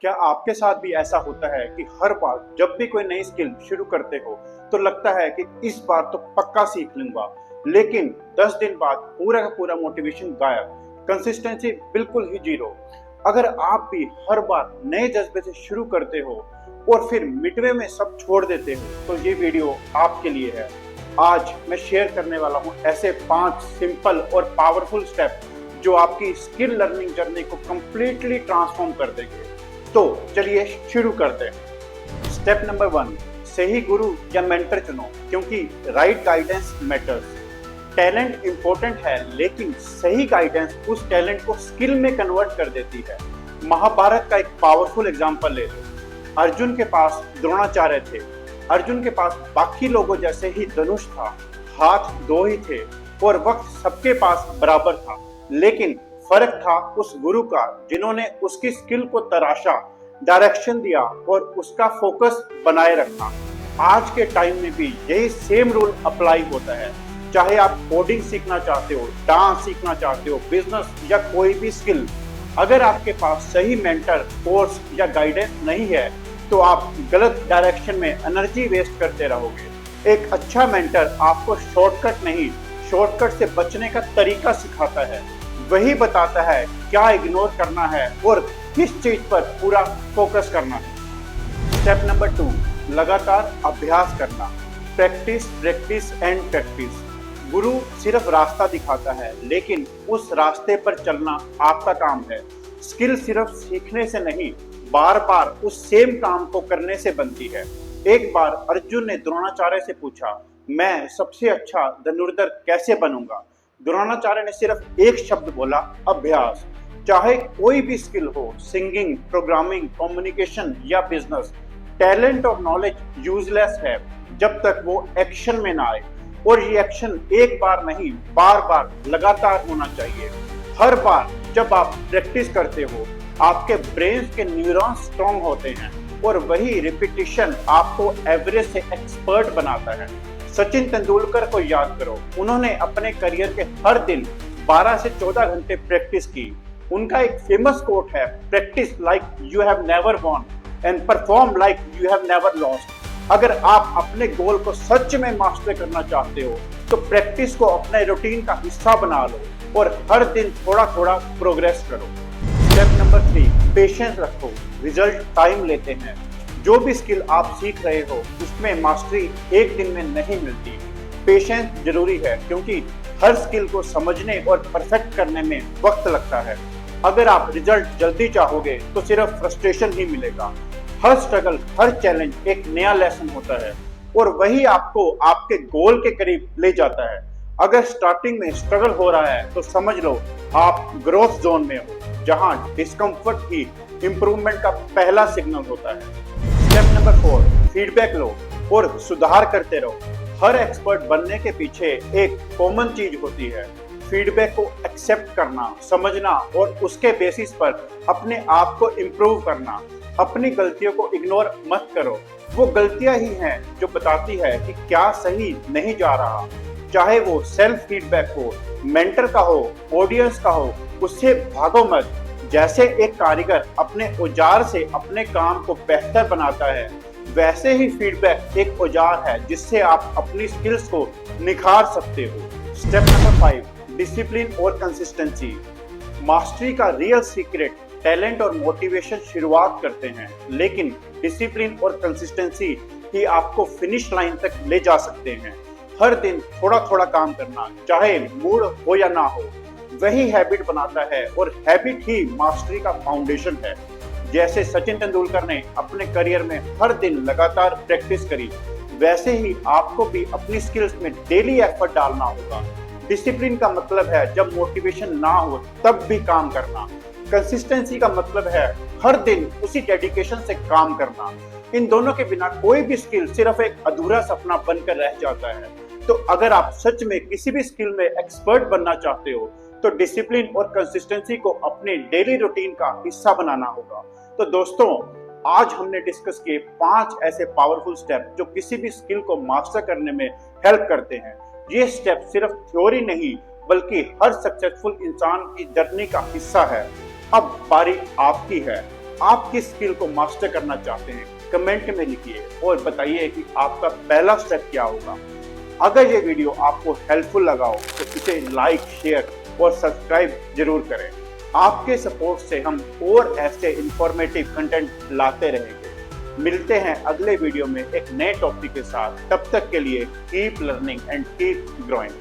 क्या आपके साथ भी ऐसा होता है कि हर बार जब भी कोई नई स्किल शुरू करते हो तो लगता है कि इस बार तो पक्का सीख लूंगा, लेकिन 10 दिन बाद पूरा का पूरा मोटिवेशन गायब, कंसिस्टेंसी बिल्कुल ही जीरो। अगर आप भी हर बार नए जज्बे से शुरू करते हो और फिर मिडवे में सब छोड़ देते हो तो ये वीडियो आपके लिए है। आज मैं शेयर करने वाला हूँ ऐसे 5 सिंपल और पावरफुल स्टेप जो आपकी स्किल लर्निंग जर्नी को कंप्लीटली ट्रांसफॉर्म कर देंगे। तो चलिए शुरू करते हैं। स्टेप नंबर 1, सही गुरु या मेंटर चुनो, क्योंकि right guidance matters. Talent important है, लेकिन सही गाइडेंस उस टैलेंट को स्किल में कन्वर्ट कर देती है। महाभारत का एक पावरफुल एग्जांपल ले लो। अर्जुन के पास द्रोणाचार्य थे। अर्जुन के पास बाकी लोगों जैसे ही धनुष था, हाथ 2 ही थे और वक्त सबके पास बराबर था, लेकिन फर्क था उस गुरु का जिन्होंने उसकी स्किल को तराशा, डायरेक्शन दिया और उसका फोकस बनाए रखा। आज के टाइम में भी यही सेम रूल अप्लाई होता है। चाहे आप कोडिंग सीखना चाहते हो, डांस सीखना चाहते हो, बिजनेस या कोई भी स्किल, अगर आपके पास सही मेंटर, कोर्स या गाइडेंस नहीं है तो आप गलत डायरेक्शन में एनर्जी वेस्ट करते रहोगे। एक अच्छा मेंटर आपको शॉर्टकट नहीं, शॉर्टकट से बचने का तरीका सिखाता है। वही बताता है क्या इग्नोर करना है और किस चीज पर पूरा फोकस करना है। स्टेप नंबर 2, लगातार अभ्यास करना। Practice practice and practice. गुरु सिर्फ रास्ता दिखाता है, लेकिन उस रास्ते पर चलना आपका काम है। स्किल सिर्फ सीखने से नहीं, बार बार उस सेम काम को करने से बनती है। एक बार अर्जुन ने द्रोणाचार्य से पूछा, मैं सबसे अच्छा धनुर्धर कैसे बनूंगा? द्रोणाचार्य ने सिर्फ एक शब्द बोला, अभ्यास। चाहे कोई भी स्किल हो, सिंगिंग, प्रोग्रामिंग, कम्युनिकेशन या बिजनेस, टैलेंट और नॉलेज यूजलेस है जब तक वो एक्शन में ना आए। और ये एक्शन एक बार नहीं, बार बार लगातार होना चाहिए। हर बार जब आप प्रैक्टिस करते हो, आपके ब्रेन के न्यूरॉन्स स्ट्रॉन्ग होते हैं और वही रिपीटिशन आपको एवरेज से एक्सपर्ट बनाता है। सचिन तेंदुलकर को याद करो, उन्होंने अपने करियर के हर दिन 12 से 14 घंटे प्रैक्टिस की। उनका एक फेमस कोट है, practice like you have never won and perform like you have never lost. अगर आप अपने गोल को सच में मास्टर करना चाहते हो तो प्रैक्टिस को अपने रूटीन का हिस्सा बना लो और हर दिन थोड़ा थोड़ा प्रोग्रेस करो। स्टेप नंबर 3, पेशेंस रखो। रिजल्ट टाइम लेते हैं। जो भी स्किल आप सीख रहे हो उसमें मास्टरी एक दिन में नहीं मिलती। पेशेंस जरूरी है, क्योंकि हर स्किल को समझने और परफेक्ट करने में वक्त लगता है। अगर आप रिजल्ट जल्दी चाहोगे तो सिर्फ फ्रस्ट्रेशन ही मिलेगा। हर स्ट्रगल, हर चैलेंज एक नया लेसन होता है और वही आपको आपके गोल के करीब ले जाता है। अगर स्टार्टिंग में स्ट्रगल हो रहा है तो समझ लो आप ग्रोथ जोन में हो, जहां डिस्कम्फर्ट ही इंप्रूवमेंट का पहला सिग्नल होता है। स्टेप नंबर 4, फीडबैक लो और सुधार करते रहो। हर एक्सपर्ट बनने के पीछे एक कॉमन चीज होती है, फीडबैक को एक्सेप्ट करना, समझना और उसके बेसिस पर अपने आप को इम्प्रूव करना। अपनी गलतियों को इग्नोर मत करो, वो गलतियां ही हैं जो बताती है कि क्या सही नहीं जा रहा। चाहे वो सेल्फ फीडबैक हो, मेंटर का हो, ऑडियंस का हो, उससे भागो मत। जैसे एक कारीगर अपने औजार से अपने काम को बेहतर बनाता है, वैसे ही फीडबैक एक औजार है जिससे आप अपनी स्किल्स को निखार सकते हो। स्टेप नंबर 5, डिसिप्लिन और कंसिस्टेंसी। मास्टरी का रियल सीक्रेट टैलेंट और मोटिवेशन शुरुआत करते हैं, लेकिन डिसिप्लिन और कंसिस्टेंसी ही आपको फिनिश लाइन तक ले जा सकते हैं। हर दिन थोड़ा थोड़ा काम करना, चाहे मूड हो या ना हो, वही हैबिट बनाता है और हैबिट ही मास्टरी का फाउंडेशन है। जैसे सचिन तेंदुलकर ने अपने करियर में हर दिन लगातार प्रैक्टिस करी, वैसे ही आपको भी अपनी स्किल्स में डेली एफर्ट डालना होगा। डिसिप्लिन का मतलब है जब मोटिवेशन ना हो तब भी काम करना। कंसिस्टेंसी का मतलब है हर दिन उसी डेडिकेशन से काम करना। इन दोनों के बिना कोई भी स्किल सिर्फ एक अधूरा सपना बनकर रह जाता है। तो अगर आप सच में किसी भी स्किल में एक्सपर्ट बनना चाहते हो तो डिसिप्लिन और कंसिस्टेंसी को अपने डेली रूटीन का हिस्सा बनाना होगा। तो दोस्तों, आज हमने डिस्कस किए 5 ऐसे पावरफुल स्टेप जो किसी भी स्किल को मास्टर करने में हेल्प करते हैं। ये स्टेप सिर्फ थ्योरी नहीं बल्कि हर सक्सेसफुल इंसान की जर्नी का हिस्सा है। अब बारी आपकी है। आप किस स्किल को मास्टर करना चाहते हैं कमेंट में लिखिए और बताइए कि आपका पहला स्टेप क्या होगा। अगर ये वीडियो आपको हेल्पफुल लगा हो तो इसे लाइक, शेयर और सब्सक्राइब जरूर करें। आपके सपोर्ट से हम और ऐसे इंफॉर्मेटिव कंटेंट लाते रहेंगे। मिलते हैं अगले वीडियो में एक नए टॉपिक के साथ। तब तक के लिए keep learning and keep growing.